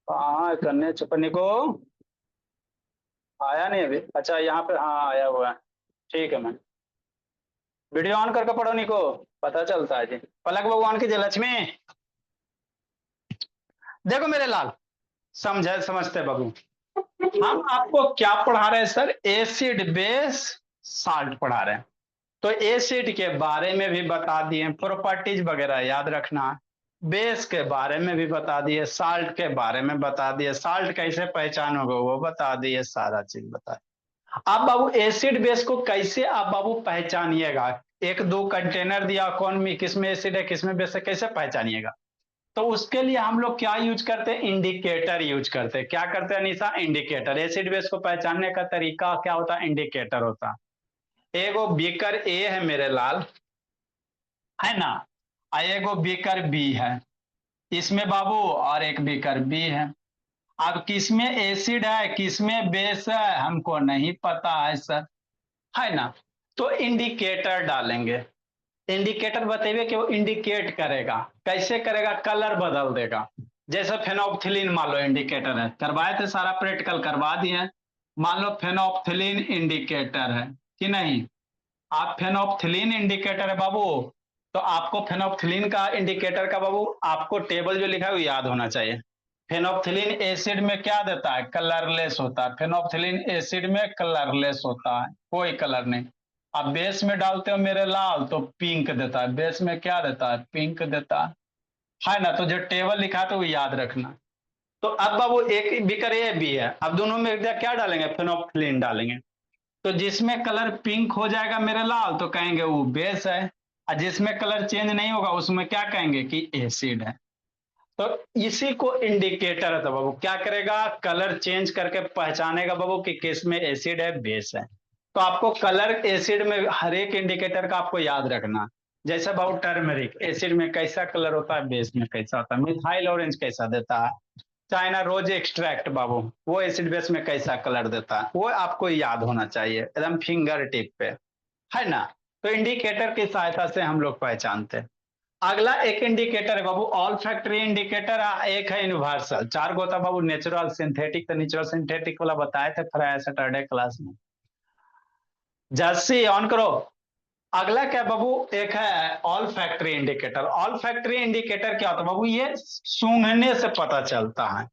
हाँ करने चुपने को आया नहीं अभी। अच्छा यहाँ पे हाँ आया हुआ है। ठीक है मैम। वीडियो ऑन करके पढ़ो निको। पता चलता है जी। पलक भगवान की जय लक्ष्मी। देखो मेरे लाल, समझे समझते बाबू। हम आपको क्या पढ़ा रहे हैं सर? एसिड बेस साल्ट पढ़ा रहे हैं। तो एसिड के बारे में भी बता दिए, प्रॉपर्टीज वगैरह याद रखना। बेस के बारे में भी बता दिए, साल्ट के बारे में बता दिए, साल्ट कैसे पहचानोगे वो बता दिए, सारा चीज बता। आप बाबू एसिड बेस को कैसे आप बाबू पहचानिएगा? एक दो कंटेनर दिया, कौन में किसमें एसिड है किसमें बेस है, कैसे पहचानिएगा? तो उसके लिए हम लोग क्या यूज करते हैं? इंडिकेटर यूज करते हैं। क्या करते हैं निशा? इंडिकेटर। एसिड बेस को पहचानने का तरीका क्या होता है? इंडिकेटर होता है। एगो बीकर ए है मेरे लाल, है ना, और एगो बीकर बी है इसमें बाबू, और एक बीकर बी है। अब किसमें एसिड है किसमें बेस है हमको नहीं पता है सर, है ना। तो इंडिकेटर डालेंगे। इंडिकेटर बताइए कि वो इंडिकेट करेगा। कैसे करेगा? कलर बदल देगा। जैसे फेनोप्थिलीन मान लो इंडिकेटर है, करवाए थे सारा प्रैक्टिकल करवा दिए। मान लो फेनोप्थिलीन इंडिकेटर है कि नहीं। आप फेनोप्थिलीन इंडिकेटर है बाबू, तो आपको फेनोप्थिलीन का इंडिकेटर का बाबू आपको टेबल जो लिखा है वो याद होना चाहिए। फेनोप्थिलीन एसिड में क्या देता है? कलरलेस होता है। फेनोप्थिलीन एसिड में कलरलेस होता है, कोई कलर नहीं। अब बेस में डालते हो मेरे लाल तो पिंक देता है। बेस में क्या देता है? पिंक देता है ना। तो जो टेबल लिखा है तो वो याद रखना। तो अब बाबू एक बिकर ए भी है, अब दोनों में क्या डालेंगे? फेनोप्थिलीन डालेंगे। तो जिसमें कलर पिंक हो जाएगा मेरे लाल तो कहेंगे वो बेस है, और जिसमें कलर चेंज नहीं होगा उसमें क्या कहेंगे? कि एसिड है। तो इसी को इंडिकेटर है। तो बाबू क्या करेगा? कलर चेंज करके पहचानेगा बाबू कि किस में एसिड है बेस है। तो आपको कलर एसिड में हर एक इंडिकेटर का आपको याद रखना। जैसे बाबू टर्मरिक एसिड में कैसा कलर होता है, बेस में कैसा होता है। मिथाइल ऑरेंज कैसा देता है। चाइना रोज एक्सट्रैक्ट बाबू, वो एसिड बेस में कैसा कलर देता है वो आपको याद होना चाहिए एकदम फिंगर टिप पे, है ना। तो इंडिकेटर की सहायता से हम लोग पहचानते हैं। अगला एक इंडिकेटर है बाबू ऑल फैक्ट्री इंडिकेटर, एक है यूनिवर्सल। चार गो था बाबू, नेचुरल सिंथेटिक। तो नेचुरल सिंथेटिक वाला बताए थे फ्राई सैटरडे क्लास में। जर्सी ऑन करो। अगला क्या बाबू? एक है all factory indicator. All factory indicator क्या होता है बाबू? ये सूंघने से पता चलता है।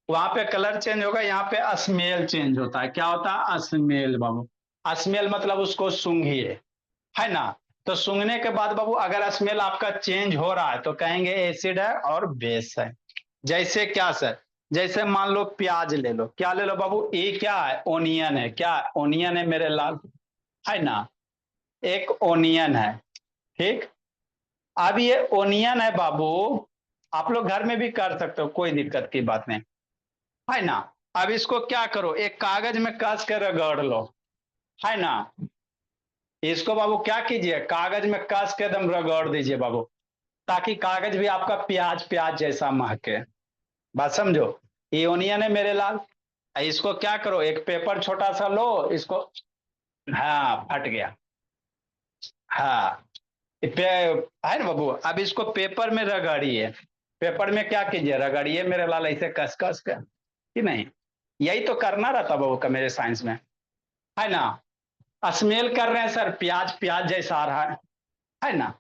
वहां पे कलर चेंज होगा, यहाँ पे स्मेल चेंज होता है। क्या होता है? स्मेल बाबू। स्मेल मतलब उसको सूंघिए, है ना। तो सूंघने के बाद बाबू अगर स्मेल आपका चेंज हो रहा है तो कहेंगे एसिड है और बेस है। जैसे क्या सर? जैसे मान लो प्याज ले लो, क्या ले लो बाबू? ये क्या है? ओनियन है। क्या ओनियन है मेरे लाल, है ना। एक ओनियन है, ठीक। अब ये ओनियन है बाबू, आप लोग घर में भी कर सकते हो, कोई दिक्कत की बात नहीं, है ना। अब इसको क्या करो? एक कागज में कस के रगड़ लो, है ना। इसको बाबू क्या कीजिए? कागज में कस के एकदम रगड़ दीजिए बाबू, ताकि कागज भी आपका प्याज प्याज जैसा महके। बात समझो। ये ओनियन है मेरे लाल। इसको क्या करो? एक पेपर छोटा सा लो इसको। हाँ फट गया। हाँ है ना बाबू। अब इसको पेपर में रगड़िए। पेपर में क्या कीजिए? रगड़िए मेरे लाल, ऐसे कस कस के, कि नहीं। यही तो करना रहता बाबू का मेरे साइंस में, है ना। स्मेल कर रहे हैं सर, प्याज प्याज जैसा आ रहा है ना।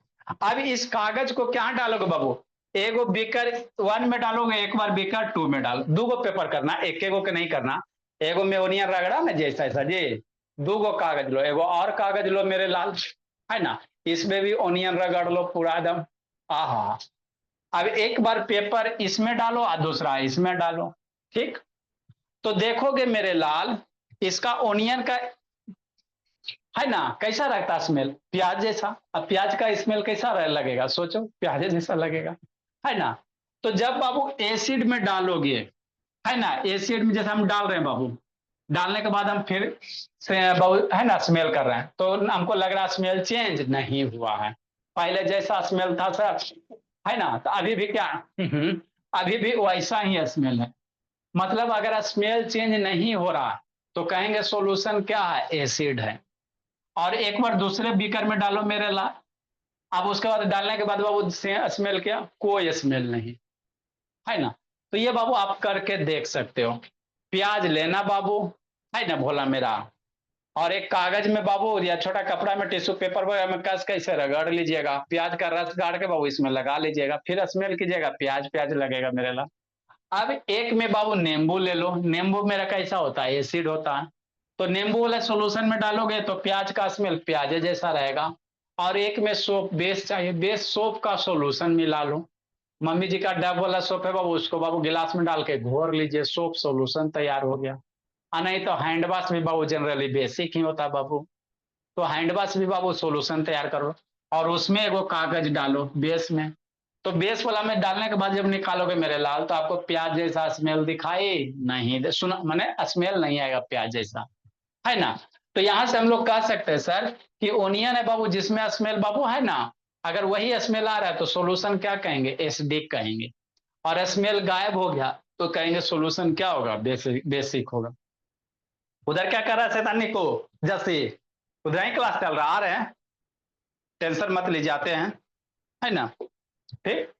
अब इस कागज को क्या डालोगे बाबू? एगो बीकर वन में डालोगे, एक बार बीकर टू में डालो। दो गो पेपर करना, एक एगो के नहीं करना। एगो में ओनियन रगड़ा ना जैसा ऐसा जी, दो गो कागज लो, एगो और कागज लो मेरे लाल, है ना। इसमें भी ओनियन रगड़ लो पूरा एकदम। आहा। अब एक बार पेपर इसमें डालो और दूसरा इसमें डालो, ठीक। तो देखोगे मेरे लाल, इसका ओनियन का, है ना, कैसा रहता स्मेल? प्याज जैसा। अब प्याज का स्मेल कैसा लगेगा? सोचो, प्याज जैसा लगेगा, है ना। तो जब बाबू एसिड में डालोगे, है ना, एसिड में जैसे हम डाल रहे हैं बाबू, डालने के बाद हम फिर से बाबू है ना स्मेल कर रहे हैं, तो हमको लग रहा है स्मेल चेंज नहीं हुआ है। पहले जैसा स्मेल था सर, है ना। तो अभी भी क्या? अभी भी वैसा ही स्मेल है। मतलब अगर स्मेल चेंज नहीं हो रहा तो कहेंगे सोल्यूशन क्या है? एसिड है। और एक बार दूसरे बीकर में डालो मेरे ला। अब उसके बाद डालने के बाद बाबू स्मेल क्या? कोई स्मेल नहीं। है ना। तो ये बाबू आप करके देख सकते हो। प्याज लेना बाबू, है ना भोला मेरा, और एक कागज में बाबू या छोटा कपड़ा में टिश्यू पेपर वगैरह में कस के इसे रगड़ लीजिएगा, प्याज का रस गाड़ के बाबू इसमें लगा लीजिएगा, फिर स्मेल कीजिएगा, प्याज प्याज लगेगा मेरे ला। अब एक में बाबू नींबू ले लो, नींबू मेरा कैसा होता है, एसिड होता है। तो नींबू वाले सोल्यूशन में डालोगे तो प्याज का स्मेल प्याज जैसा रहेगा। और एक में सोप बेस चाहिए, बेस सोप का सोल्यूशन मिला लो। मम्मी जी का डब वाला सोप है बाबू, उसको बाबू गिलास में डाल के घोर लीजिए, सोप सोल्यूशन तैयार हो गया। नहीं तो हैंड वॉश भी बाबू जनरली बेसिक ही होता है बाबू, तो हैंड वॉश भी बाबू सोल्यूशन तैयार करो। और उसमें एगो कागज डालो बेस में। तो बेस वाला में डालने के बाद जब निकालोगे मेरे लाल, तो आपको प्याज जैसा स्मेल दिखाई नहीं दे, सुना मैंने, स्मेल नहीं आएगा प्याज जैसा, है ना। तो यहां से हम लोग कह सकते हैं सर कि ओनियन है बाबू जिसमें स्मेल बाबू है ना, अगर वही स्मेल आ रहा है तो सोल्यूशन क्या कहेंगे, एसिडिक कहेंगे। और स्मेल गायब हो गया तो कहेंगे सोल्यूशन क्या होगा, बेसिक बेसिक होगा। उधर क्या कर रहा है शैतानी को, जैसे उधर ही क्लास चल रहा, आ रहे हैं, टेंशन मत ले जाते हैं, है ना। ठीक।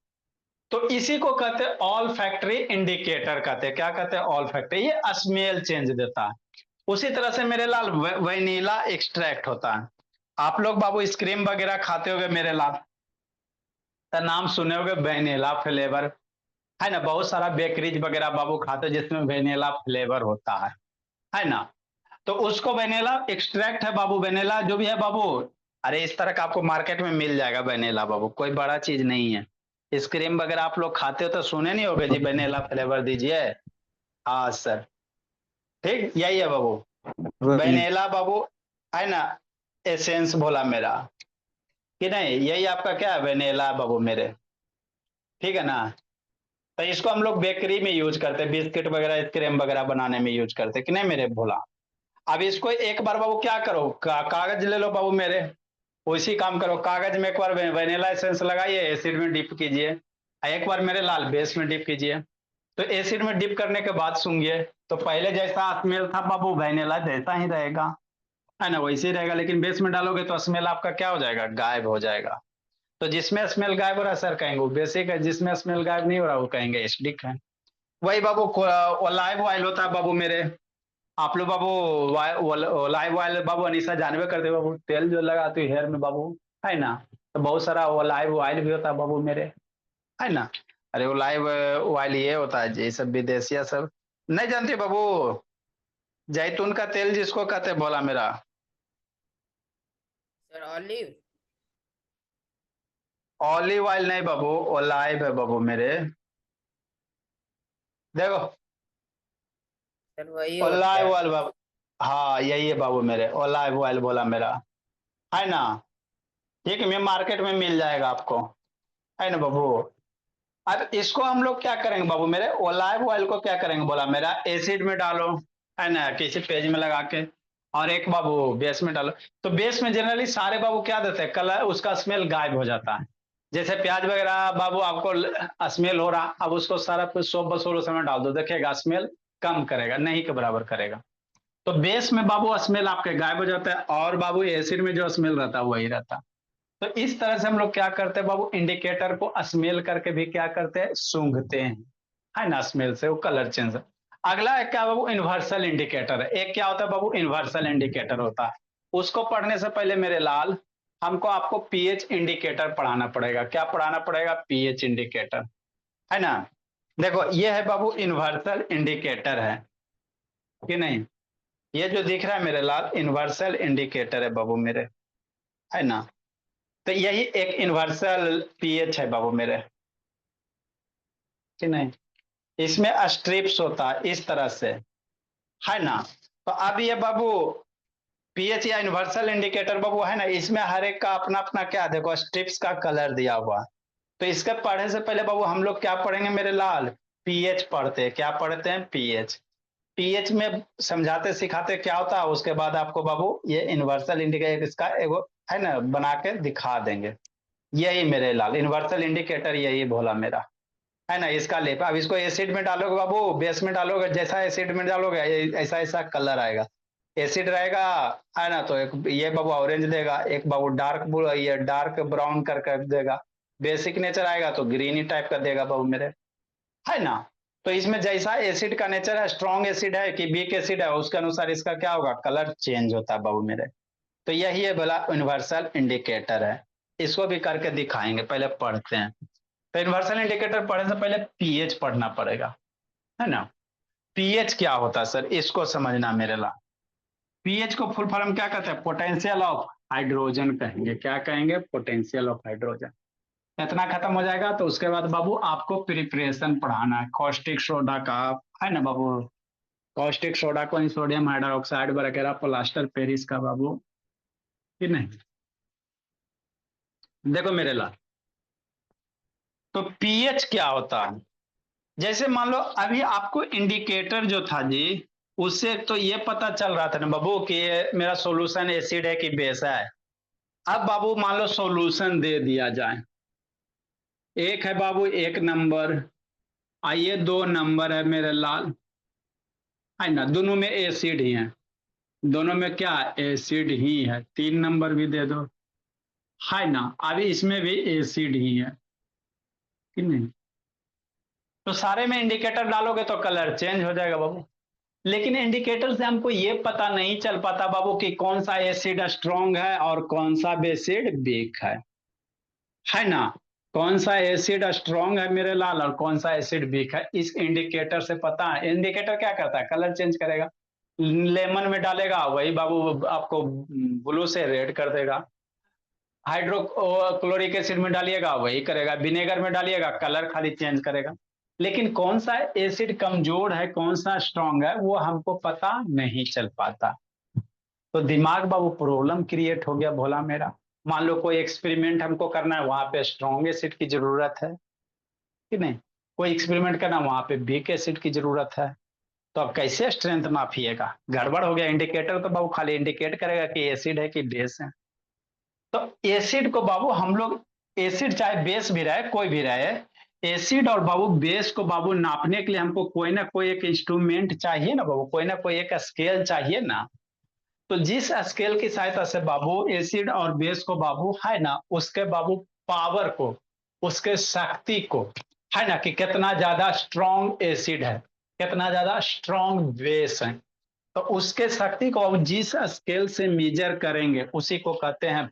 तो इसी को कहते हैं ऑल फैक्ट्री इंडिकेटर, कहते हैं क्या कहते हैं, ऑल फैक्ट्री, ये स्मेल चेंज देता है। उसी तरह से मेरे लाल वैनिला एक्सट्रैक्ट होता है। आप लोग बाबू आइसक्रीम वगैरह खाते होगे मेरे लाल, तो नाम सुने होगे वेनिला फ्लेवर, है ना। बहुत सारा बेकरीज वगैरह बाबू खाते हैं जिसमें वेनिला फ्लेवर होता है ना। तो उसको वेनिला एक्सट्रैक्ट है बाबू, वेनिला जो भी है बाबू, अरे इस तरह का आपको मार्केट में मिल जाएगा वेनिला बाबू, कोई बड़ा चीज नहीं है। आइसक्रीम वगैरह आप लोग खाते हो तो सुने नहीं होगे जी वेनिला फ्लेवर दीजिए। हाँ सर, ठीक यही है बाबू, वही। वेनिला बाबू, है ना। एसेंस बोला मेरा कि नहीं, यही आपका क्या है, वेनिला बाबू मेरे, ठीक है ना। तो इसको हम लोग बेकरी में यूज करते हैं, बिस्किट वगैरह आइसक्रीम वगैरह बनाने में यूज करते हैं कि नहीं मेरे भोला। अब इसको एक बार बाबू क्या करो, कागज ले लो बाबू मेरे, उसी काम करो, कागज में एक बार वेनिला एसेंस लगाइए, एसिड में डिप कीजिए, एक बार मेरे लाल बेस में डिप कीजिए। तो एसिड में डिप करने के बाद सूंघिए, तो पहले जैसा स्मेल था बाबू वेनिला जैसा ही रहेगा, है ना, वैसे ही रहेगा। लेकिन बेस में डालोगे तो स्मेल आपका क्या हो जाएगा, गायब हो जाएगा। तो जिसमें स्मेल गायब हो रहा है सर कहेंगे वो बेसिक है, जिसमें स्मेल गायब नहीं हो रहा वो कहेंगे एसिडिक है। वही बाबू लाइव ऑयल होता है बाबू मेरे, आप लोग बाबू लाइव ऑयल बाबू अनिशा जानवे करते हो बाबू, तेल जो लगाते हो हेयर में बाबू, है ना। तो बहुत सारा वो लाइव ऑयल भी होता है बाबू मेरे, है ना। अरे वो लाइव ऑयल ये होता है जी, सब विदेशिया सब नहीं जानते बाबू। जैतून का तेल जिसको कहते हैं बोला मेरा, सर ऑलिव। ऑलिव ऑयल नहीं बाबू, ओलाइव है बाबू मेरे, देखो सर वही होता ओलाइव है। ऑयल बाबू। हाँ यही है बाबू मेरे, ओलाइव ऑयल बोला मेरा, है ना। ठीक है, मैं मार्केट में मिल जाएगा आपको, है ना बाबू। अब इसको हम लोग क्या करेंगे बाबू मेरे, ओलिव ऑयल को क्या करेंगे बोला मेरा, एसिड में डालो, है ना, किसी पेज में लगा के, और एक बाबू बेस में डालो। तो बेस में जनरली सारे बाबू क्या देते हैं, कलर उसका स्मेल गायब हो जाता है। जैसे प्याज वगैरह बाबू आपको स्मेल हो रहा, अब उसको सारा सोप बसोलो समय डाल दो, देखेगा स्मेल कम करेगा, नहीं के बराबर करेगा। तो बेस में बाबू स्मेल आपके गायब हो जाता है, और बाबू एसिड में जो स्मेल रहता है वही रहता है। तो इस तरह से हम लोग क्या करते हैं बाबू, इंडिकेटर को स्मेल करके भी क्या करते हैं, सूंघते हैं, है ना, स्मेल से वो कलर चेंज। अगला एक क्या बाबू, यूनिवर्सल इंडिकेटर है। एक क्या होता है बाबू, यूनिवर्सल इंडिकेटर होता है। उसको पढ़ने से पहले मेरे लाल, हमको आपको पीएच इंडिकेटर पढ़ाना पड़ेगा। क्या पढ़ाना पड़ेगा, पीएच इंडिकेटर, है ना। देखो ये है बाबू यूनिवर्सल इंडिकेटर है कि नहीं, ये जो दिख रहा है मेरे लाल यूनिवर्सल इंडिकेटर है बाबू मेरे, है ना। तो यही एक यूनिवर्सल पीएच है बाबू मेरे, कि नहीं। इसमें स्ट्रिप्स होता है इस तरह से, है ना। तो अब ये बाबू पीएच या यूनिवर्सल इंडिकेटर बाबू है ना, इसमें हर एक का अपना अपना क्या, देखो स्ट्रिप्स का कलर दिया हुआ। तो इसके पढ़ने से पहले बाबू हम लोग क्या पढ़ेंगे मेरे लाल, पीएच पढ़ते हैं। क्या पढ़ते हैं, पीएच। पीएच में समझाते सिखाते क्या होता है, उसके बाद आपको बाबू ये यूनिवर्सल इंडिकेटर इसका एगो है ना बना के दिखा देंगे। यही मेरे लाल यूनिवर्सल इंडिकेटर यही भोला मेरा, है ना। इसका लेप, अब इसको एसिड में डालोगे बाबू, बेस में डालोगे, जैसा एसिड में डालोगे ऐसा ऐसा कलर आएगा। एसिड रहेगा, है ना, तो एक ये बाबू ऑरेंज देगा, एक बाबू डार्क ये डार्क ब्राउन कर देगा। बेसिक नेचर आएगा तो ग्रीन ही टाइप का देगा बाबू मेरे, है ना। तो इसमें जैसा एसिड का नेचर है, स्ट्रॉन्ग एसिड है कि वीक एसिड है, उसके अनुसार इसका क्या होगा, कलर चेंज होता है बाबू मेरे। तो यही है बोला यूनिवर्सल इंडिकेटर है। इसको भी करके दिखाएंगे, पहले पढ़ते हैं। तो यूनिवर्सल इंडिकेटर पढ़ने से पहले पीएच पढ़ना पड़ेगा, है ना। पीएच क्या होता है सर, इसको समझना मेरे ला। पीएच को फुल फॉर्म क्या कहते हैं, पोटेंशियल ऑफ हाइड्रोजन कहेंगे। क्या कहेंगे, पोटेंशियल ऑफ हाइड्रोजन। इतना खत्म हो जाएगा तो उसके बाद बाबू आपको प्रिपरेशन पढ़ाना है कॉस्टिक सोडा का, है ना बाबू। कॉस्टिक सोडा को सोडियम हाइड्रोक्साइड वगैरह, प्लास्टर पेरिस का बाबू, कि नहीं। देखो मेरे ला, तो पीएच क्या होता है। जैसे मान लो अभी आपको इंडिकेटर जो था जी, उससे तो ये पता चल रहा था ना बाबू कि ये मेरा सॉल्यूशन एसिड है कि बेस है। अब बाबू मान लो सॉल्यूशन दे दिया जाए, एक है बाबू एक नंबर, आइए दो नंबर है मेरे लाल, है ना, दोनों में एसिड ही है, दोनों में क्या एसिड ही है, तीन नंबर भी दे दो, है ना, अभी इसमें भी एसिड ही है कि नहीं। तो सारे में इंडिकेटर डालोगे तो कलर चेंज हो जाएगा बाबू। लेकिन इंडिकेटर से हमको ये पता नहीं चल पाता बाबू कि कौन सा एसिड स्ट्रॉन्ग है और कौन सा एसिड वीक है ना। कौन सा एसिड स्ट्रॉन्ग है मेरे लाल और कौन सा एसिड वीक है, इस इंडिकेटर से पता है। इंडिकेटर क्या करता है, कलर चेंज करेगा। लेमन में डालेगा वही बाबू आपको ब्लू से रेड कर देगा, हाइड्रोक्लोरिक एसिड में डालिएगा वही करेगा, विनेगर में डालिएगा कलर खाली चेंज करेगा। लेकिन कौन सा एसिड कमजोर है कौन सा स्ट्रांग है वो हमको पता नहीं चल पाता। तो दिमाग बाबू प्रॉब्लम क्रिएट हो गया भोला मेरा। मान लो कोई एक्सपेरिमेंट हमको करना है, वहां पे स्ट्रॉन्ग एसिड की जरूरत है कि नहीं। कोई एक्सपेरिमेंट करना वहां पे वीक एसिड की जरूरत है। तो अब कैसे स्ट्रेंथ मापिएगा, गड़बड़ हो गया। इंडिकेटर तो बाबू खाली इंडिकेट करेगा कि एसिड है कि बेस है। तो एसिड को बाबू हम लोग, एसिड चाहे बेस भी रहे कोई भी रहे, एसिड और बाबू बेस को बाबू नापने के लिए हमको कोई ना कोई एक इंस्ट्रूमेंट चाहिए ना बाबू, कोई ना कोई एक स्केल चाहिए ना। तो जिस स्केल की सहायता से बाबू एसिड और बेस को बाबू, है ना, उसके बाबू पावर को, उसके शक्ति को, है ना, कि कितना ज्यादा स्ट्रॉन्ग एसिड है कितना ज्यादा स्ट्रॉन्ग बेस है, तो उसके शक्ति को जिस स्केल से मेजर करेंगे उसी को कहते हैं,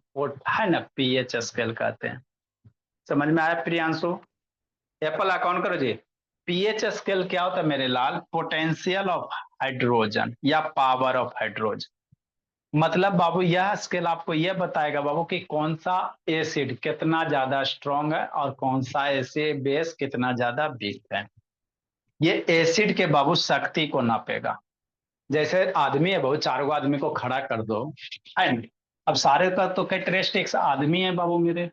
है ना, पीएच स्केल कहते हैं। समझ में आया प्रियांशु। एप्पल अकाउंट करो जी। पीएच स्केल क्या होता है मेरे लाल, पोटेंशियल ऑफ हाइड्रोजन या पावर ऑफ हाइड्रोजन। मतलब बाबू यह स्केल आपको यह बताएगा बाबू कि कौन सा एसिड कितना ज्यादा स्ट्रॉन्ग है और कौन सा एसिड बेस कितना ज्यादा वीक है। ये एसिड के बाबू शक्ति को नापेगा। जैसे आदमी है बाबू, चार गो आदमी को खड़ा कर दो, है ना। अब सारे का तो कैरेक्टरिस्टिक्स आदमी है बाबू मेरे,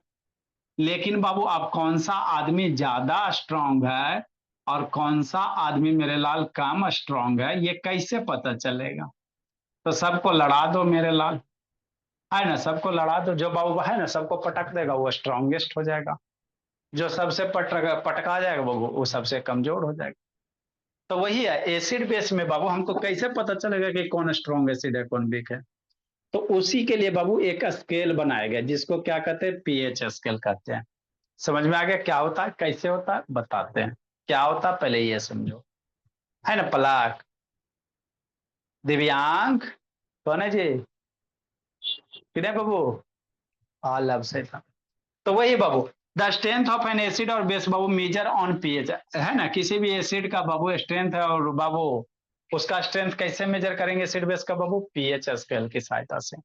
लेकिन बाबू अब कौन सा आदमी ज्यादा स्ट्रांग है और कौन सा आदमी मेरे लाल कम स्ट्रांग है, ये कैसे पता चलेगा। तो सबको लड़ा दो मेरे लाल, है ना, सबको लड़ा दो, जो बाबू है ना सबको पटक देगा वो स्ट्रांगेस्ट हो जाएगा, जो सबसे पटका जाएगा वो सबसे कमजोर हो जाएगा। तो वही है एसिड बेस में बाबू हमको कैसे पता चलेगा कि कौन स्ट्रॉन्ग एसिड है कौन वीक है। तो उसी के लिए बाबू एक स्केल बनाया गया जिसको क्या कहते हैं, पीएच स्केल कहते हैं। समझ में आ गया क्या होता है कैसे होता है, बताते हैं क्या होता है, पहले ये समझो, है ना। पलाक, दिव्यांग, कौन है जी, कितने बाबू, लव से था। तो वही बाबू, the strength of an acid और बेस बाबू मेजर ऑन पीएच, है ना, किसी भी एसिड का बाबू स्ट्रेंथ है और बाबू उसका स्ट्रेंथ कैसे मेजर करेंगे एसिड बेस का बाबू, पीएच स्केल की सहायता से।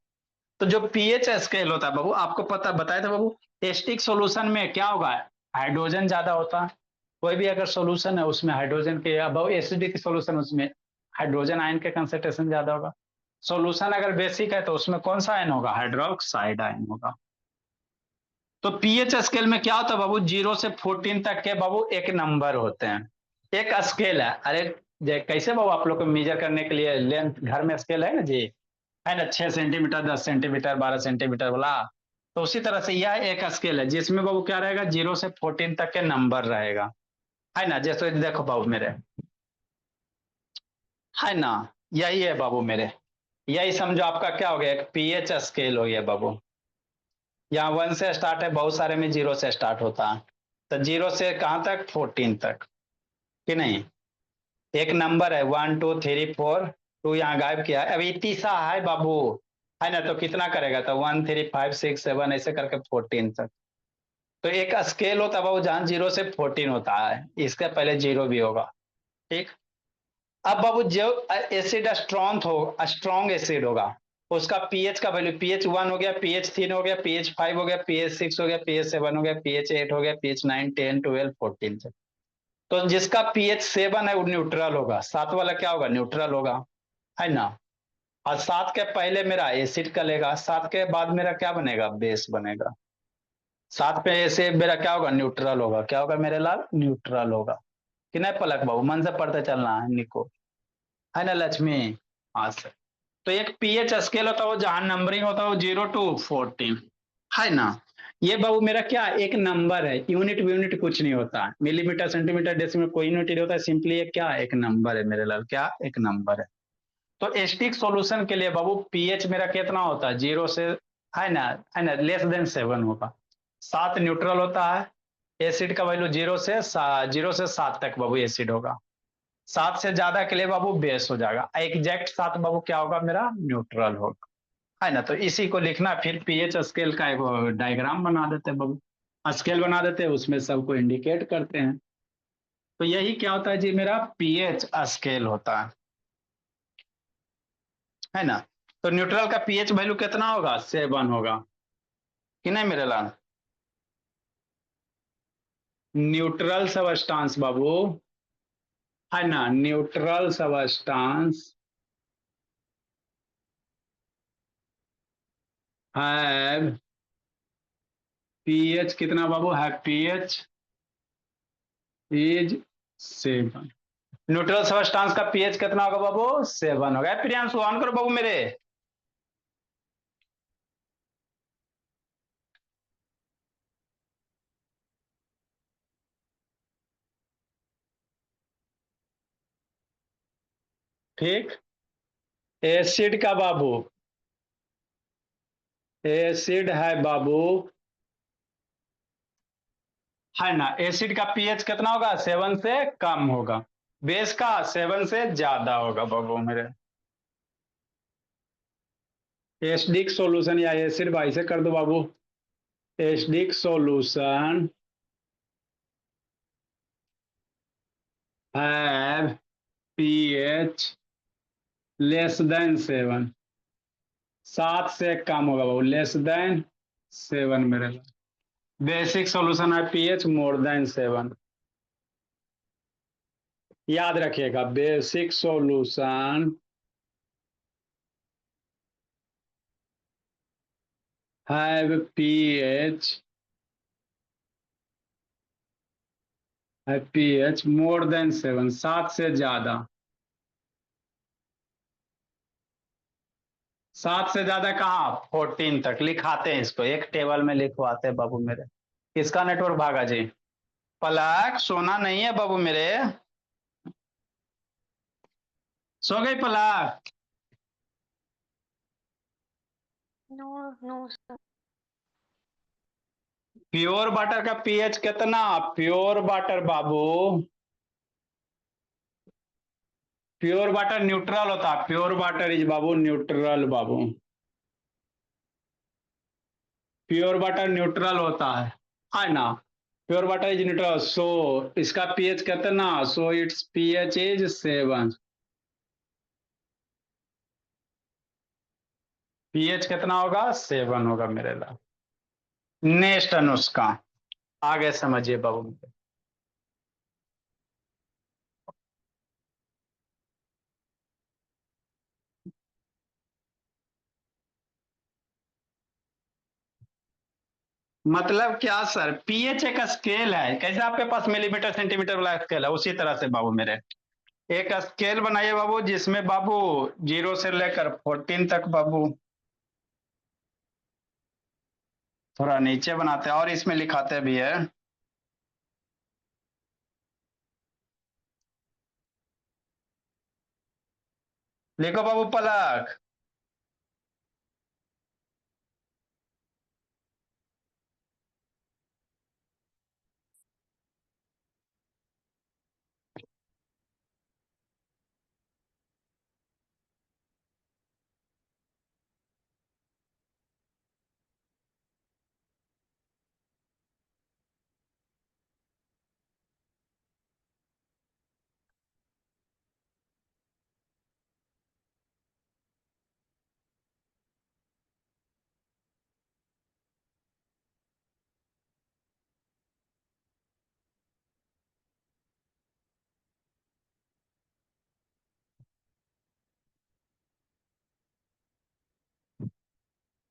तो जो पीएच स्केल होता है बाबू आपको पता बताया था बाबू, एस्टिक सॉल्यूशन में क्या होगा, हाइड्रोजन ज्यादा होता है। कोई भी अगर सॉल्यूशन है उसमें हाइड्रोजन के, अब एसिडिक सॉल्यूशन उसमें हाइड्रोजन आयन के कंसेंट्रेशन ज्यादा होगा। सॉल्यूशन अगर बेसिक है तो उसमें कौन सा आयन होगा, हाइड्रोक्साइड आयन होगा। तो पीएच स्केल में क्या होता है बाबू, 0 से 14 तक के बाबू एक नंबर होते हैं, एक स्केल है। अरे कैसे बाबू आप लोग को मेजर करने के लिए लेंथ घर में स्केल है ना जी, है ना, 6 सेंटीमीटर 10 सेंटीमीटर 12 सेंटीमीटर वाला। तो उसी तरह से यह एक स्केल है जिसमें बाबू क्या रहेगा, 0 से 14 तक के नंबर रहेगा, है ना। जैसे देखो बाबू मेरे, है ना, यही है बाबू मेरे, यही समझो आपका क्या हो गया, एक पीएच स्केल हो गया बाबू। यहाँ 1 से स्टार्ट है, बहुत सारे में 0 से स्टार्ट होता है। तो 0 से कहाँ तक, 14 तक। कि नहीं? एक नंबर है 1 2 3 4, टू यहाँ गायब किया है, अभी तीसरा है बाबू, है ना? तो कितना करेगा? तो 1 3 5 6 7 ऐसे करके 14 तक। तो एक स्केल होता है बाबू जहां 0 से 14 होता है, इसके पहले जीरो भी होगा। ठीक। अब बाबू जो एसिड स्ट्रॉन्ग हो, स्ट्रॉन्ग एसिड होगा, उसका पीएच का वैल्यू, pH 1 हो गया, pH 3 हो गया, pH 5 हो गया, pH 6 हो गया, pH 7 हो गया, pH 8 हो गया, pH 9 10 12 14 से। तो जिसका pH 7 है वो न्यूट्रल होगा, सात वाला क्या होगा? न्यूट्रल होगा, है ना? और सात के पहले मेरा एसिड का लेगा, सात के बाद मेरा क्या बनेगा? बेस बनेगा। सात पे से मेरा क्या होगा? न्यूट्रल होगा। क्या होगा मेरे लाल? न्यूट्रल होगा। कि नहीं पलक बाबू? मन से पढ़ते चलना है निको, है ना लक्ष्मी? हाँ सर। तो एक पीएच स्केल होता है वो जहां नंबरिंग होता है वो 0 to 14, है ना? ये बाबू मेरा क्या एक नंबर है, यूनिट यूनिट कुछ नहीं होता, मिलीमीटर सेंटीमीटर डेसिमल कोई यूनिट नहीं होता, सिंपली एक क्या एक नंबर है मेरे लाल, क्या एक नंबर है। तो एस्टिक सॉल्यूशन के लिए बाबू पीएच मेरा कितना होता है? 0 से, है ना, लेस देन 7 होगा। सात न्यूट्रल होता है, एसिड का वैल्यू 0 से 7 तक बाबू एसिड होगा। सात से ज्यादा के लिए बाबू बेस हो जाएगा, एग्जैक्ट सात बाबू क्या होगा मेरा? न्यूट्रल होगा, है ना? तो इसी को लिखना, फिर पीएच स्केल का एक डायग्राम बना देते हैं बाबू, स्केल बना देते हैं, उसमें सबको इंडिकेट करते हैं। तो यही क्या होता है जी? मेरा पीएच स्केल होता है ना? तो न्यूट्रल का पीएच वैल्यू कितना होगा? 7 होगा, कि नहीं मेरे लाल? न्यूट्रल सबस्टांस बाबू, है ना, न्यूट्रल सबस्टांस है पीएच कितना बाबू? है पीएच इज 7। न्यूट्रल सबस्टांस का पीएच कितना होगा बाबू? 7 होगा। प्रियांशु ऑन करो बाबू मेरे। ठीक। एसिड का बाबू, एसिड है बाबू, है ना? एसिड का पीएच कितना होगा? 7 से कम होगा। बेस का 7 से ज्यादा होगा बाबू मेरे। एसिडिक सॉल्यूशन या एसिड भाई से कर दो बाबू। Acidic solution have pH less than 7, 7 से कम होगा बाबू, लेस देन 7 मेरे। बेसिक सॉल्यूशन है पीएच मोर देन 7। याद रखिएगा, बेसिक सॉल्यूशन हैव पीएच, है पीएच मोर देन 7, 7 से ज्यादा। 7 से ज्यादा कहाँ? 14 तक लिखाते हैं इसको, एक टेबल में लिखवाते हैं बाबू मेरे। किसका नेटवर्क भागा जी? पलक सोना नहीं है बाबू मेरे, सो गई पलक? No, no, sir. Pure water का पीएच कितना? प्योर वाटर बाबू, प्योर वाटर न्यूट्रल होता है, pure water is Babu neutral Babu, pure water neutral होता है ना? प्योर वाटर इज न्यूट्रल, सो इसका पीएच कितना? So it's pH is 7। PH कितना होगा? 7 होगा मेरे लिए। नेक्स्ट अनुष्का, आगे समझिए बाबू। मतलब क्या सर? पीएच एक स्केल है, कैसे आपके पास मिलीमीटर सेंटीमीटर वाला स्केल है, उसी तरह से बाबू मेरे एक स्केल बनाइए बाबू, जिसमें बाबू 0 से लेकर 14 तक बाबू। थोड़ा नीचे बनाते हैं और इसमें लिखाते भी है। लिखो बाबू पलक।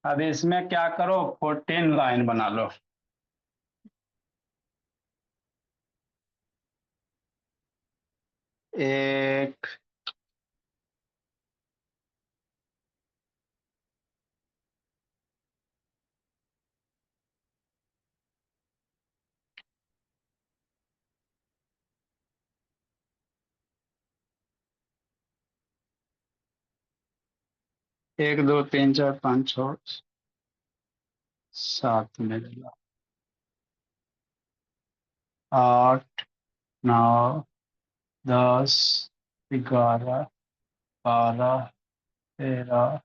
अब इसमें क्या करो, 14 लाइन बना लो। एक, 1 2 3 4 5 6 7 में लगा, 8 9 10 11 12 13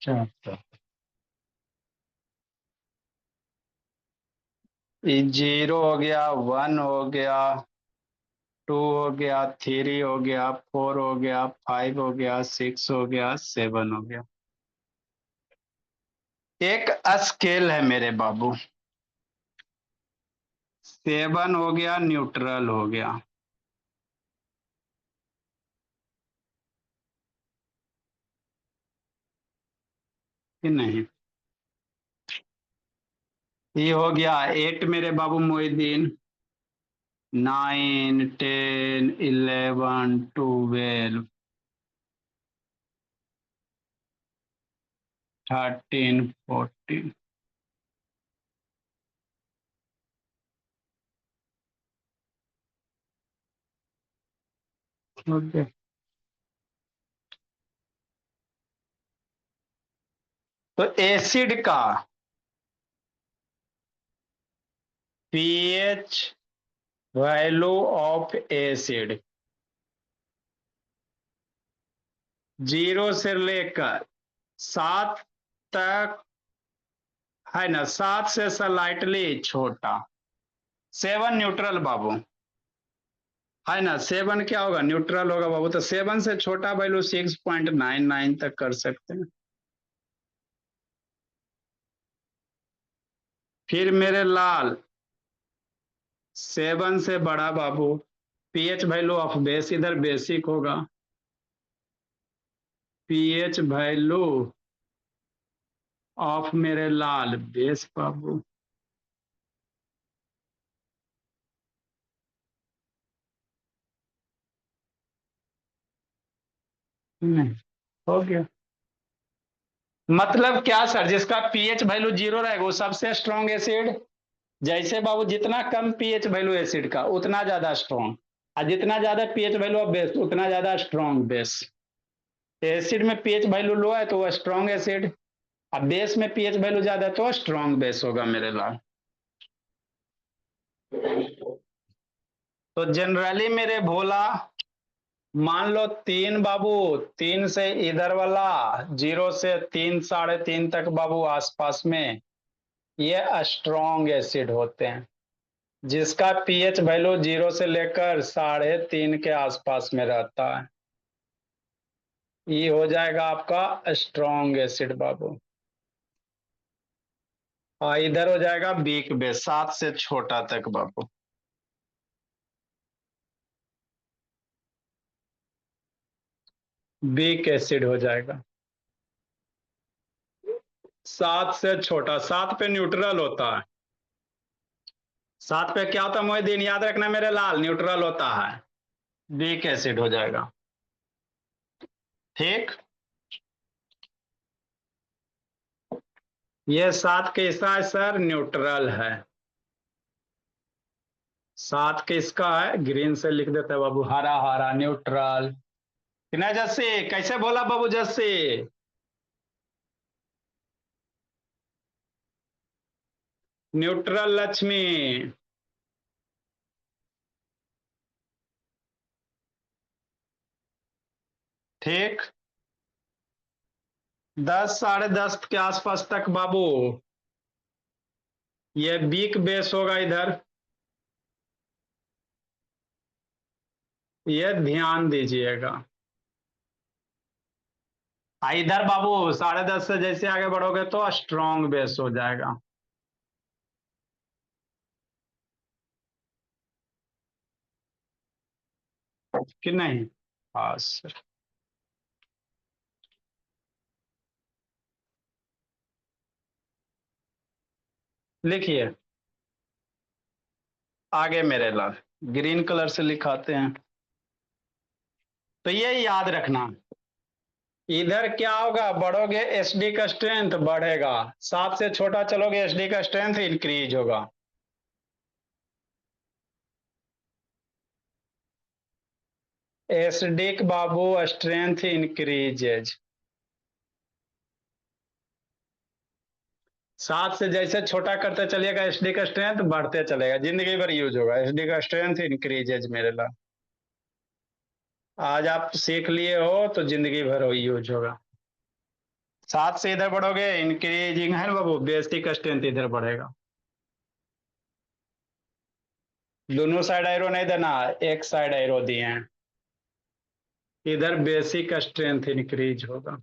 14। ये 0 हो गया, 1 हो गया, 2 हो गया, 3 हो गया, 4 हो गया, 5 हो गया, 6 हो गया, 7 हो गया। एक स्केल है मेरे बाबू, 7 हो गया, न्यूट्रल हो गया। कि नहीं, ये हो गया 8 मेरे बाबू मोहिद्दीन, 9 10 11 12 13 14। ओके, तो एसिड का पीएच वैल्यू ऑफ एसिड 0 से लेकर 7 तक है ना, 7 से स्लाइटली छोटा। 7 न्यूट्रल बाबू, है ना, 7 क्या होगा, न्यूट्रल होगा बाबू। तो 7 से छोटा वैल्यू 6.99 तक कर सकते हैं। फिर मेरे लाल 7 से बड़ा बाबू, पीएच वैल्यू ऑफ बेस इधर बेसिक होगा, पीएच वैल्यू ऑफ मेरे लाल बेस बाबू। नहीं, हो गया। मतलब क्या सर, जिसका पीएच वैल्यू 0 रहेगा वो सबसे स्ट्रॉन्ग एसिड। जैसे बाबू जितना कम पीएच वैल्यू एसिड का उतना ज्यादा स्ट्रॉन्ग, और जितना ज्यादा पीएच वैल्यू ऑफ बेस उतना ज्यादा स्ट्रॉन्ग बेस। एसिड में पीएच वैल्यू लो है तो वो स्ट्रॉन्ग एसिड, अब बेस में पीएच वैल्यू ज्यादा है तो स्ट्रॉन्ग बेस होगा मेरे लाल। तो जनरली मेरे भोला, मान लो 3 बाबू, 3 से इधर वाला, 0 से 3 3.5 तक बाबू आसपास में, ये स्ट्रॉन्ग एसिड होते हैं। जिसका पीएच वैल्यू 0 से लेकर 3.5 के आसपास में रहता है, ये हो जाएगा आपका स्ट्रॉन्ग एसिड बाबू। हाँ, इधर हो जाएगा वीक बेस, 7 से छोटा तक बाबू। वीक एसिड हो जाएगा, 7 से छोटा। 7 पे न्यूट्रल होता है, 7 पे क्या होता है मोहिद्दीन, याद रखना मेरे लाल, न्यूट्रल होता है, वीक एसिड हो जाएगा। ठीक, ये 7 किसका है सर, न्यूट्रल है। 7 किसका है, ग्रीन से लिख देते हैं बाबू, हरा हरा न्यूट्रल। ना जस्सी, कैसे बोला बाबू जस्सी, न्यूट्रल लक्ष्मी। ठीक, 10 10:30 के आसपास तक बाबू ये वीक बेस होगा इधर, ये ध्यान दीजिएगा। इधर बाबू 10:30 से जैसे आगे बढ़ोगे तो स्ट्रॉन्ग बेस हो जाएगा। कि नहीं, हाँ सर। लिखिए आगे मेरे लाल, ग्रीन कलर से लिखाते हैं। तो ये याद रखना, इधर क्या होगा, बढ़ोगे एसडी का स्ट्रेंथ बढ़ेगा, 7 से छोटा चलोगे एसडी का स्ट्रेंथ इंक्रीज होगा। एसडी बाबू स्ट्रेंथ इंक्रीजेज, 7 से जैसे छोटा करते चलिएगा एसडी का स्ट्रेंथ बढ़ते चलेगा, जिंदगी भर यूज होगा, एसडी का स्ट्रेंथ इंक्रीजेज मेरे लाल। आज आप सीख लिए हो तो जिंदगी भर हो यूज होगा। 7 से इधर बढ़ोगे इंक्रीजिंग है ना बाबू, बेसिक स्ट्रेंथ इधर बढ़ेगा। दोनों साइड एरो नहीं देना, एक साइड एरो दिए हैं, इधर बेसिक स्ट्रेंथ इंक्रीज होगा।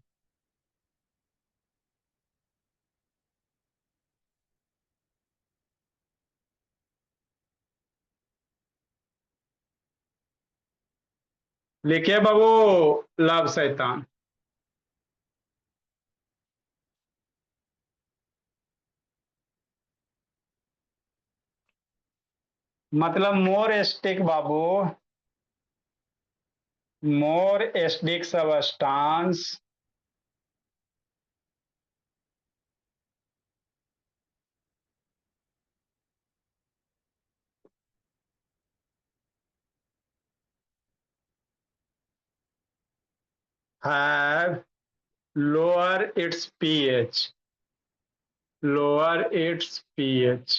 लिखिए बाबू लाभ शैतान। मतलब मोर स्टिक बाबू, more acidic substance have lower its pH, lower its pH।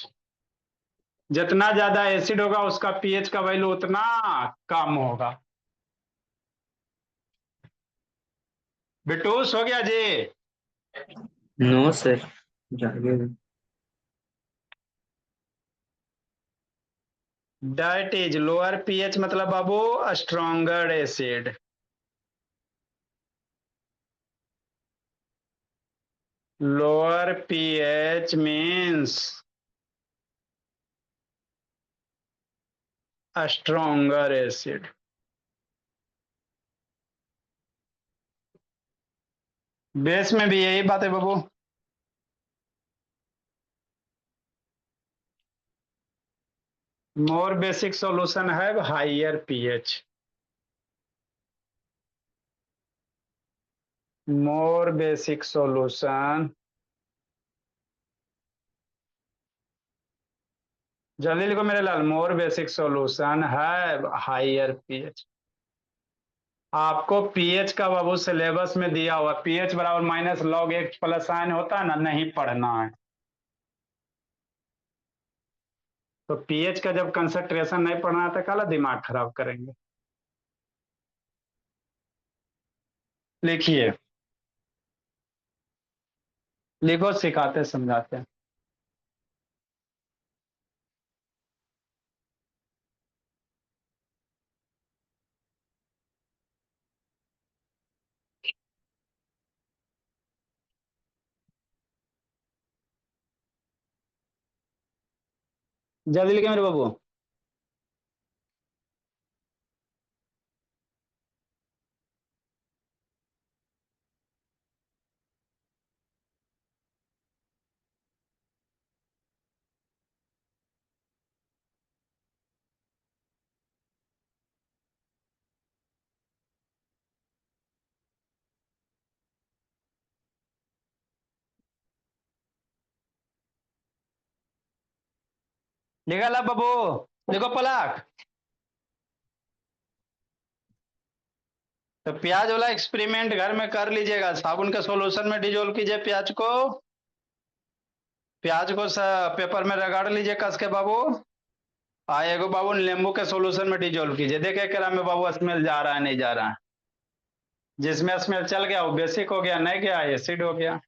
जितना ज्यादा एसिड होगा उसका पीएच का वैल्यू उतना कम होगा। बिटूस हो गया जी। नो सर, जागे। डाइट इज लोअर पीएच मतलब बाबू stronger acid. Lower pH means stronger acid. Base में भी यही बात है बाबू। मोर बेसिक सॉल्यूशन है higher pH, more basic solution, जल्दी लिखो मेरे लाल, मोर बेसिक सॉल्यूशन है हाइयर पीएच। आपको पीएच का बाबू सिलेबस में दिया हुआ, पीएच बराबर minus log X plus sign होता है ना, नहीं पढ़ना है। तो पीएच का जब कंसंट्रेशन नहीं पढ़ना है तो काला दिमाग खराब करेंगे। लिखिए, लिखो सिखाते समझाते हैं। जल्दी लिखे मेरे बाबू। लिखा ला बाबू, लिखो पलक। तो प्याज वाला एक्सपेरिमेंट घर में कर लीजिएगा, साबुन के सॉल्यूशन में डिजोल्व कीजिए प्याज को, प्याज को पेपर में रगड़ लीजिए कस के बाबू। एगो बाबू नींबू के सॉल्यूशन में डिजोल्व कीजिए, देखिए केरा में बाबू स्मेल जा रहा है नहीं जा रहा है। जिसमें स्मेल चल गया वो बेसिक हो गया, नहीं गया एसिड हो गया।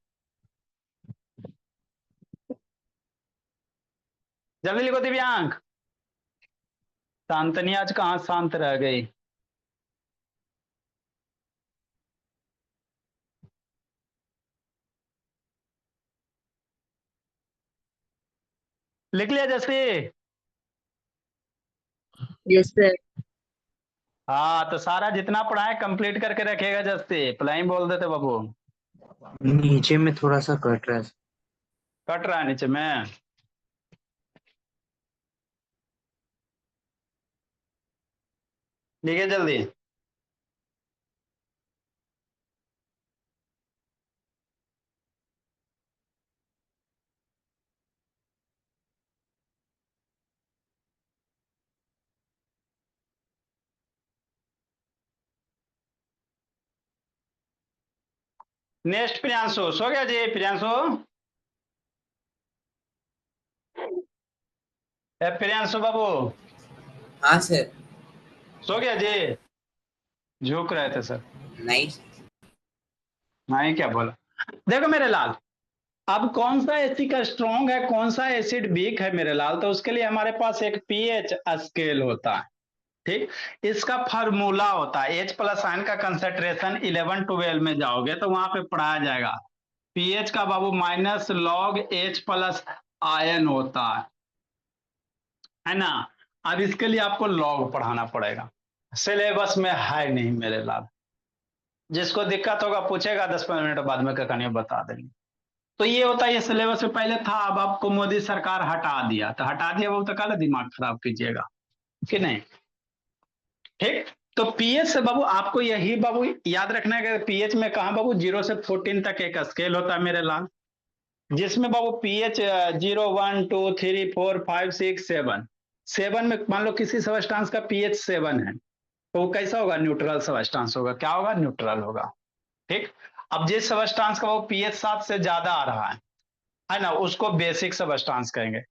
जल्दी लिखो दिव्यांग। शांतनी आज कहाँ शांत रह गई। लिख लिया जैसे। Yes sir. हाँ तो सारा जितना पढ़ाए कंप्लीट करके रखेगा जैसे, प्लाई बोल देते बाबू। नीचे में थोड़ा सा कट रहा है। कट रहा है नीचे में। लिखिए जल्दी। नेक्स्ट प्रियांशु, सो गया जी प्रियांशु? प्रियांशु बाबू हाँ सर। सो गया जी? झुक रहे थे सर। नहीं। नहीं क्या बोला? देखो मेरे लाल, अब कौन सा एसिड का स्ट्रॉन्ग है, कौन सा एसिड वीक है मेरे लाल, तो उसके लिए हमारे पास एक पीएच स्केल होता है। ठीक, इसका फार्मूला होता है एच प्लस आयन का कंसेंट्रेशन 11-12 में जाओगे तो वहां पे पढ़ाया जाएगा पीएच का बाबू minus log H plus ion होता है ना। अब इसके लिए आपको लॉग पढ़ाना पड़ेगा, सिलेबस में है नहीं मेरे लाल। जिसको दिक्कत होगा पूछेगा, 10-15 मिनट बाद में कहानी बता देंगे। तो ये होता है, ये सिलेबस में पहले था, अब आपको मोदी सरकार हटा दिया, तो हटा दिया बाबू तो काला दिमाग खराब कीजिएगा कि नहीं। ठीक, तो पीएच से बाबू आपको यही बाबू याद रखना है कि पीएच में कहा बाबू 0 से 14 तक एक स्केल होता है मेरे लाल, जिसमें बाबू पीएच 0, 1, 2, 3, 4, 5, 6, 7, 7 में मान लो किसी सबस्टांस का पीएच 7 है तो वो कैसा होगा, न्यूट्रल सबस्टांस होगा। क्या होगा, न्यूट्रल होगा। ठीक, अब जिस सबस्टांस का वो पीएच 7 से ज्यादा आ रहा है ना, उसको बेसिक सबस्टांस कहेंगे।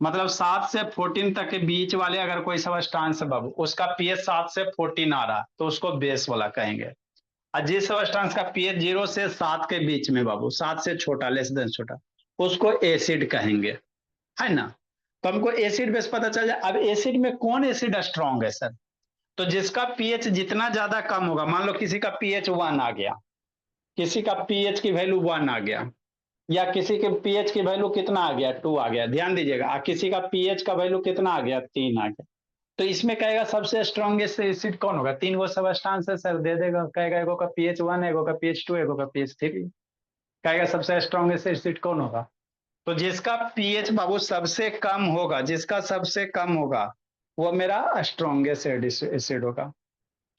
मतलब 7 से 14 तक के बीच वाले अगर कोई सबस्टांस है बाबू, उसका पीएच 7 से 14 आ रहा तो उसको बेस वाला कहेंगे। और जिस सबस्टांस का पीएच 0 से 7 के बीच में बाबू, 7 से छोटा, लेस देन छोटा, उसको एसिड कहेंगे, है ना। तो हमको एसिड बेस पता चल जाए। अब एसिड में कौन एसिड स्ट्रॉन्ग है सर, तो जिसका पीएच जितना ज्यादा कम होगा, मान लो किसी का पीएच 1 आ गया, किसी का पीएच की वैल्यू 1 आ गया, या किसी के पीएच की वैल्यू कितना आ गया, 2 आ गया, ध्यान दीजिएगा, किसी का पीएच का वैल्यू कितना आ गया, 3 आ गया, तो इसमें कहेगा सबसे स्ट्रॉन्गेस्ट एसिड कौन होगा, 3 वो सबस्टांस है सर, दे देगा, कहेगा एगो का पीएच 1 है, एगो का पीएच 2, एगो का पीएच 3, कहेगा सबसे स्ट्रॉन्गेस्ट एसिड कौन होगा। तो जिसका पीएच बाबू सबसे कम होगा, जिसका सबसे कम होगा वो मेरा स्ट्रॉन्गेस्ट एसिड होगा,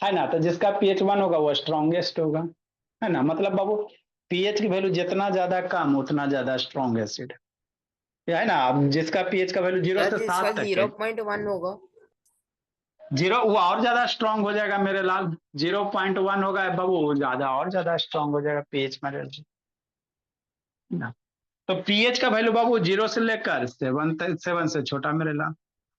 है ना। तो जिसका पीएच 1 होगा वो स्ट्रॉन्गेस्ट होगा, है ना। मतलब बाबू पीएच की वैल्यू जितना ज्यादा कम उतना ज्यादा स्ट्रॉन्ग एसिड है ना। अब जिसका पीएच का वैल्यू 0 सर से जिसका 7 तक है, 0.1 होगा। 0 वो और ज्यादा स्ट्रॉन्ग हो जाएगा मेरे लाल, 0.1 होगा बाबू, ज्यादा और ज्यादा स्ट्रॉन्ग हो जाएगा पीएच मेरे ना। तो पीएच का वैल्यू बाबू 0 से लेकर 7 से छोटा मेरे लाल।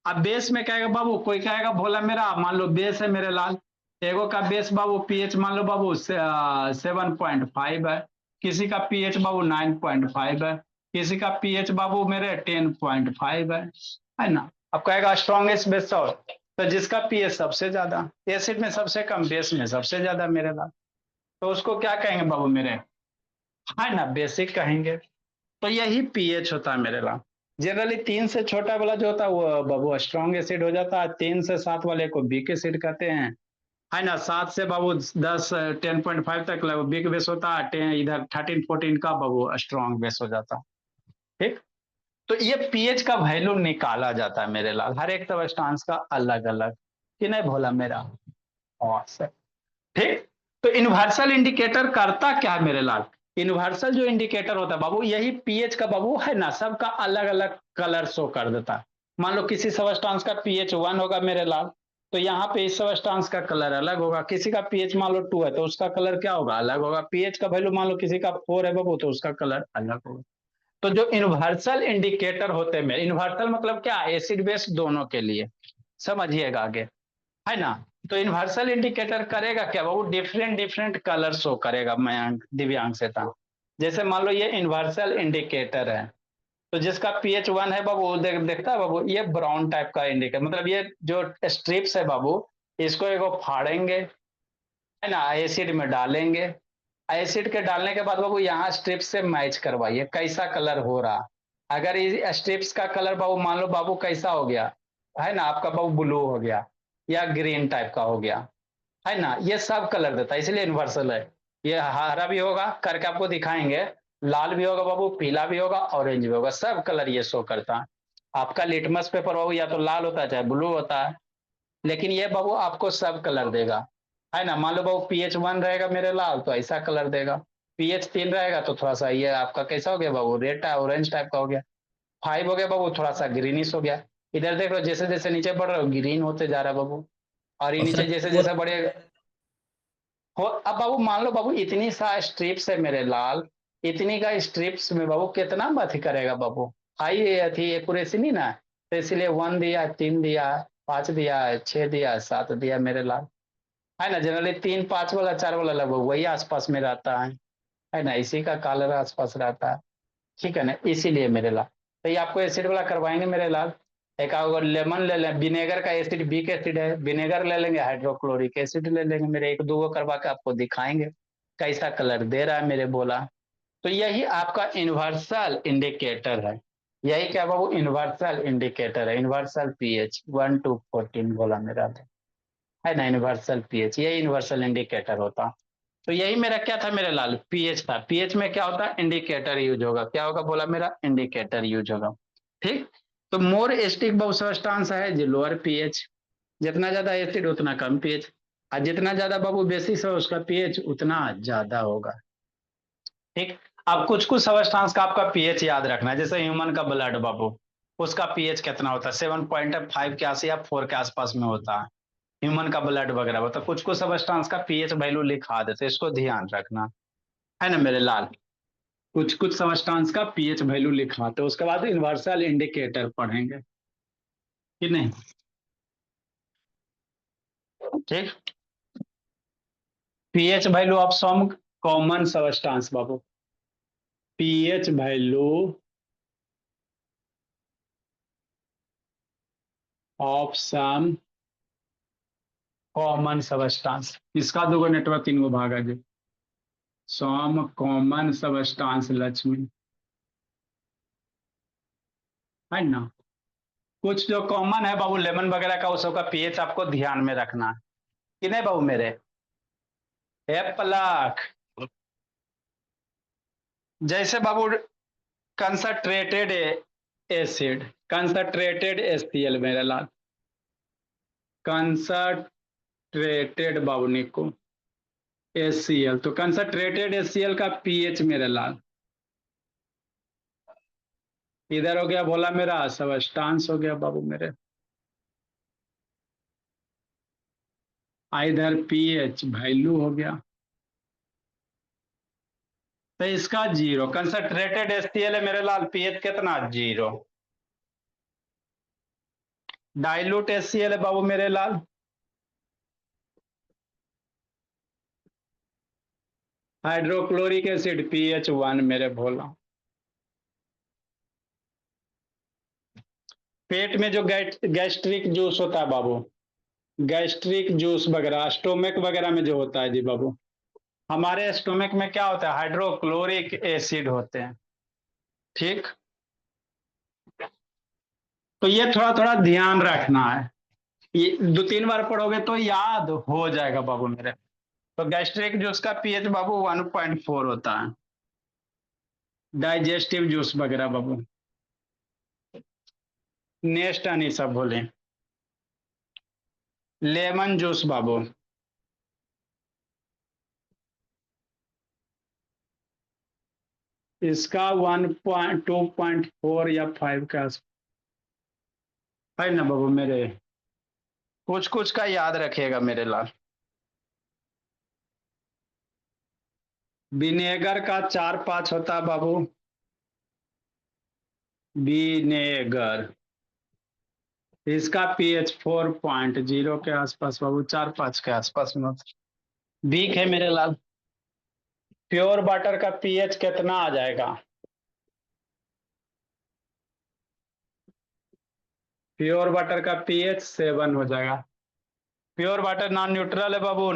अब बेस में कहेगा बाबू, कोई कहेगा भोला मेरा, मान लो बेस है मेरे लाल, एगो का बेस बाबू पीएच मान लो बाबू 7.5 है, किसी का पीएच बाबू 9.5 है, किसी का पीएच बाबू मेरे 10.5 है ना। अब कहेगा स्ट्रॉन्गेस्ट बेस और, तो जिसका पीएच सबसे ज्यादा, एसिड में सबसे कम, बेस में सबसे ज्यादा मेरे लाल, तो उसको क्या कहेंगे बाबू मेरे, है ना, बेसिक कहेंगे। तो यही पीएच होता है मेरे लाल। जनरली 3 से छोटा वाला जो होता है वो बाबू स्ट्रॉन्ग एसिड हो जाता है, 3 से 7 वाले को वीक एसिड कहते हैं, है ना। 7 से बाबू 10 10.5 तक वीक बेस होता है, इधर 13-14 का बाबू स्ट्रॉन्ग बेस हो जाता है। ठीक, तो ये पीएच का वैल्यू निकाला जाता है मेरे लाल, हर एक सबस्टांस का अलग अलग, कि नहीं भोला मेरा। और सर ठीक, तो यूनिवर्सल इंडिकेटर करता क्या है मेरे लाल, यूनिवर्सल जो इंडिकेटर होता है बाबू, यही पीएच का बाबू है ना, सबका अलग अलग कलर शो कर देता है। मान लो किसी सबस्टांस का पीएच 1 होगा मेरे लाल, तो यहाँ पे इस सबस्टांस का कलर अलग होगा, किसी का पीएच मान लो 2 है तो उसका कलर क्या होगा, अलग होगा, पीएच का वैल्यू मान लो किसी का 4 है बाबू तो उसका कलर अलग होगा। तो जो यूनिवर्सल इंडिकेटर होते हैं, यूनिवर्सल मतलब क्या, एसिड बेस दोनों के लिए, समझिएगा आगे, है ना। तो यूनिवर्सल इंडिकेटर करेगा क्या बाबू, डिफरेंट डिफरेंट कलर शो करेगा मयंक दिव्यांग से था। जैसे मान लो ये यूनिवर्सल इंडिकेटर है, तो जिसका पीएच 1 है बाबू, देखता है बाबू, ये ब्राउन टाइप का इंडिकेटर, मतलब ये जो स्ट्रिप्स है बाबू, इसको एगो फाड़ेंगे, है ना, एसिड में डालेंगे, एसिड के डालने के बाद बाबू यहाँ स्ट्रिप्स से मैच करवाइए कैसा कलर हो रहा। अगर ये स्ट्रिप्स का कलर बाबू मान लो बाबू कैसा हो गया, है ना, आपका बाबू ब्लू हो गया या ग्रीन टाइप का हो गया, है ना, ये सब कलर देता है, इसलिए यूनिवर्सल है। ये हरा भी होगा करके आपको दिखाएंगे, लाल भी होगा बाबू, पीला भी होगा, ऑरेंज भी होगा, सब कलर ये शो करता है। आपका लिटमस पेपर बाबू या तो लाल होता है चाहे ब्लू होता है, लेकिन ये बाबू आपको सब कलर देगा, है ना। मान लो बाबू pH 1 रहेगा मेरे लाल तो ऐसा कलर देगा, pH 3 रहेगा तो थोड़ा सा ये आपका कैसा हो गया बाबू, रेड टाइप ऑरेंज टाइप का हो गया। 5 हो गया बाबू, थोड़ा सा ग्रीनिश हो गया। इधर देख लो जैसे जैसे नीचे बढ़ रहा हो ग्रीन होते जा रहा है बाबू, और ये और नीचे सर जैसे वो जैसे बढ़ेगा हो। अब बाबू मान लो बाबू इतनी सा स्ट्रिप्स है मेरे लाल, इतनी का स्ट्रिप्स में बाबू कितना मथी करेगा बाबू, हाई थी एक्यूरेसी नहीं ना, तो इसलिए 1 दिया, 3 दिया, 5 दिया, 6 दिया, 7 दिया मेरे लाल, है ना। जनरली 3 5 वाला 4 वाला लगभग वही आसपास में रहता है ना, इसी का कलर आसपास रहता है, ठीक है ना, इसीलिए मेरे लाल। तो ये आपको एसिड वाला करवाएंगे मेरे लाल। एक अगर लेमन ले लें, विनेगर का एसिड बीक एसिड है, विनेगर ले लेंगे, हाइड्रोक्लोरिक एसिड ले लेंगे मेरे, एक दो गो करवा के आपको दिखाएंगे कैसा कलर दे रहा है मेरे बोला। तो यही आपका यूनिवर्सल इंडिकेटर है, यही क्या बाबू यूनिवर्सल इंडिकेटर है, यूनिवर्सल पीएच 1 to 14 बोला मेरा, है ना, यूनिवर्सल पीएच, ये यूनिवर्सल इंडिकेटर होता। तो यही मेरा क्या था मेरे लाल, पीएच था। पीएच में क्या होता है, इंडिकेटर यूज होगा, क्या होगा बोला मेरा, इंडिकेटर यूज होगा, ठीक। तो मोर एसिडिक बहु सब्सटेंस है जो लोअर पीएच, जितना ज्यादा एसिड उतना कम पीएच, और जितना ज्यादा बाबू बेसिस है उसका पीएच उतना ज्यादा होगा, ठीक। अब कुछ कुछ सब्सटेंस का आपका पीएच याद रखना है, जैसे ह्यूमन का ब्लड बाबू, उसका पीएच कितना होता है, 7.5 के आस या 4 के आसपास में होता है ह्यूमन का ब्लड वगैरह। तो कुछ कुछ सब्सटेंस का पीएच वैल्यू लिखा देते, इसको ध्यान रखना, है ना मेरे लाल। कुछ कुछ सब्सटेंस का पीएच वैल्यू लिखाते, उसके बाद यूनिवर्सल इंडिकेटर पढ़ेंगे कि नहीं, ठीक। PH value of some common substance बाबू, pH value of some common substance, इसका दो नेटवर्क 3 गो भागा जी, सम कॉमन सब्सटेंस लक्ष्मी, है ना। कुछ जो कॉमन है बाबू लेमन वगैरह का, उस सबका पीएच आपको ध्यान में रखना है कि नहीं बाबू मेरे। एप्लाक, जैसे बाबू कंसंट्रेटेड एसिड, कंसंट्रेटेड एचसीएल मेरे लाल, कंसंट्रेटेड बाबू निको एचसीएल, तो कंसंट्रेटेड एचसीएल का पीएच मेरे लाल इधर हो गया बोला मेरा सब्सटेंस हो गया बाबू मेरे, इधर पीएच वैल्यू हो गया, तो इसका 0, कंसंट्रेटेड एचसीएल है मेरे लाल, पीएच कितना 0। डाइल्यूट एचसीएल है बाबू मेरे लाल, हाइड्रोक्लोरिक एसिड pH 1 मेरे भोला। पेट में जो गैस्ट्रिक जूस होता है बाबू, गैस्ट्रिक जूस वगैरह स्टोमक वगैरह में जो होता है जी बाबू, हमारे स्टोमक में क्या होता है, हाइड्रोक्लोरिक एसिड होते हैं, ठीक। तो ये थोड़ा थोड़ा ध्यान रखना है, ये 2 3 बार पढ़ोगे तो याद हो जाएगा बाबू मेरे। तो गैस्ट्रिक जूस का पीएच बाबू 1.4 होता है, डाइजेस्टिव जूस वगैरह बाबू, नेक्स्ट आनी सब बोले, लेमन जूस बाबू, इसका 2.4 या 5 का है ना बाबू मेरे, कुछ कुछ का याद रखिएगा मेरे लाल। विनेगर का 4 5 होता है बाबू, विनेगर, इसका पीएच 4.0 के आसपास बाबू, 4 5 के आसपास में होता है। वीक है मेरे लाल। प्योर वाटर का पीएच कितना आ जाएगा, प्योर वाटर का पीएच 7 हो जाएगा। प्योर वाटर नॉन न्यूट्रल है बाबू,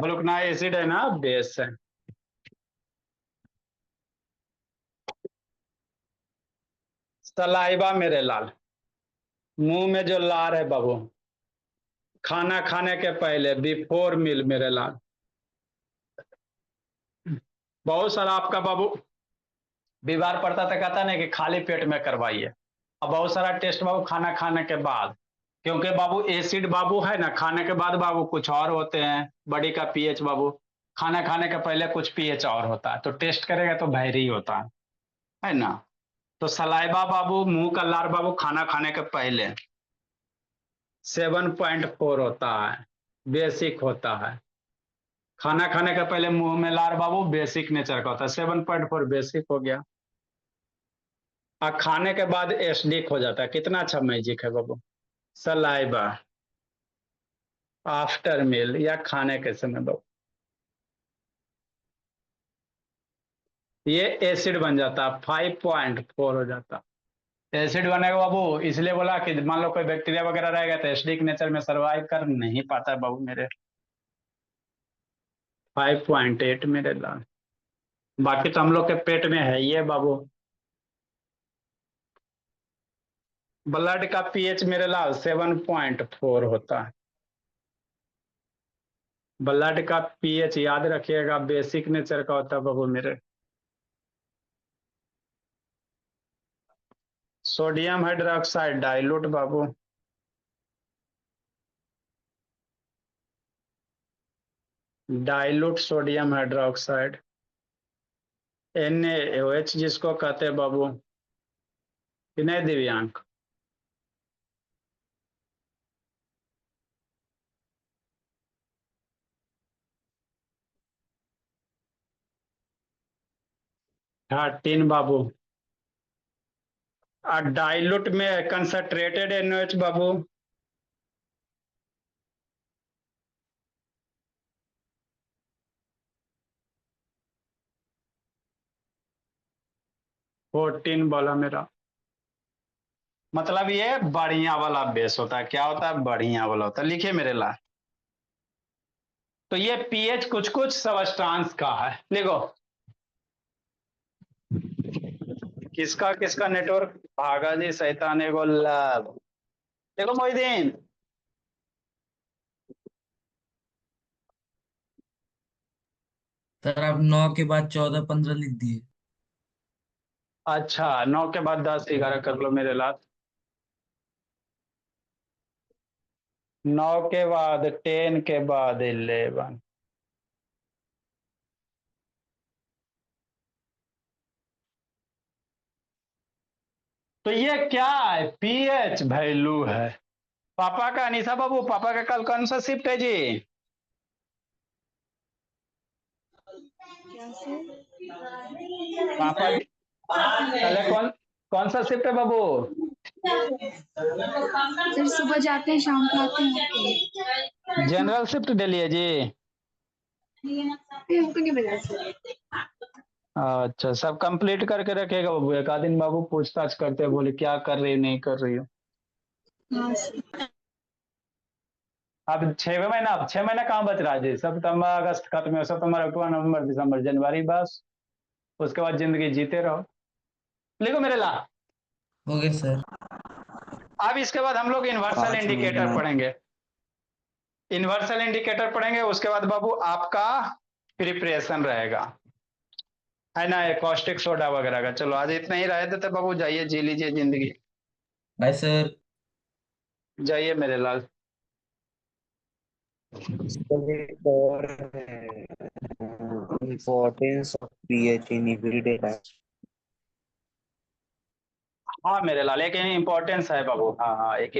ब्लूकना एसिड है ना, बेस है। सलाइवा मेरे लाल, मुंह में जो लार है बाबू, खाना खाने के पहले, बिफोर मील मेरे लाल, बहुत सारा आपका बाबू बीमार पड़ता था, कहता नहीं कि खाली पेट में करवाइए, अब बहुत सारा टेस्ट बाबू खाना खाने के बाद, क्योंकि बाबू एसिड बाबू है ना, खाने के बाद बाबू कुछ और होते हैं, बॉडी का पीएच बाबू खाना खाने के पहले कुछ पीएच और होता है, तो टेस्ट करेगा तो वैरी होता है ना। तो सलाइवा बाबू, मुंह का लार बाबू खाना खाने के पहले 7.4 होता है, बेसिक होता है। खाना खाने के पहले मुंह में लार बाबू बेसिक नेचर का होता है, 7.4 बेसिक हो गया। और खाने के बाद एसिडिक हो जाता है, कितना अच्छा मैजिक है बाबू। सलाइवा आफ्टर मील या खाने के समय बाबू ये एसिड बन जाता है, 5.4 हो जाता। एसिड बनेगा बाबू, इसलिए बोला कि मान लो कोई बैक्टीरिया वगैरह रहेगा तो एसिडिक नेचर में सर्वाइव कर नहीं पाता है बाबू मेरे। 5.8 मेरे लाल। बाकी तो हम लोग के पेट में है ये बाबू। ब्लड का पीएच मेरे लाल 7.4 होता है। ब्लड का पीएच याद रखिएगा बेसिक नेचर का होता है बाबू मेरे। सोडियम हाइड्रोक्साइड डाइल्यूट बाबू, डाइल्यूट सोडियम हाइड्रोक्साइड, NaOH जिसको कहते हैं बाबू, कि नहीं दिव्यांक? हाँ बाबू। और डाइल्यूट में कंसंट्रेटेड NaOH बाबू, फोर्टीन वाला मेरा मतलब ये बढ़िया वाला बेस होता है। क्या होता है? बढ़िया वाला होता है। लिखिए मेरे ला। तो ये पीएच कुछ कुछ सबस्टांस का है, लिखो। किसका किसका नेटवर्क भागा जी, शैतान एगो लाभ। देखो मोहिदीन, सर आप 9 के बाद 14 15 लिख दिए। अच्छा 9 के बाद 10 11 कर लो मेरे लाल। 9 के बाद 10 के बाद 11। तो ये क्या है? पीएच वैल्यू है। पापा का अनीसा बाबू, पापा का कल कौन सा शिफ्ट है जी? पापा जी कल कौन कौन सा शिफ्ट है बाबू? सर सुबह जाते हैं शाम को आते हैं। जनरल शिफ्ट डालिए जी। हमको नहीं पता सर। अच्छा सब कंप्लीट करके रखेगा बाबू। एक आध दिन बाबू पूछताछ करते हैं, बोले क्या कर रही हो नहीं कर रही हो। हाँ सर। अब 6 महीना, अब 6 महीना कहाँ बच रहा है जी? सितंबर अगस्त खत्म है, सितंबर अक्टूबर नवंबर दिसंबर जनवरी, बस उसके बाद जिंदगी जीते रहो। लिखो मेरे ला। हो गया सर। अब इसके बाद हम लोग यूनिवर्सल 5 इंडिकेटर महीना। पढ़ेंगे। यूनिवर्सल इंडिकेटर पढ़ेंगे, उसके बाद बाबू आपका प्रिपरेशन रहेगा, है ना, कॉस्टिक सोडा वगैरह का। चलो आज इतना ही रह देते बाबू, जाइए जी लीजिए जिंदगी। Bye sir. जाइए मेरे लाल। एक और है, importance of pH in everyday life. हाँ मेरे लाल, एक इंपॉर्टेंस है बाबू। हाँ हाँ, एक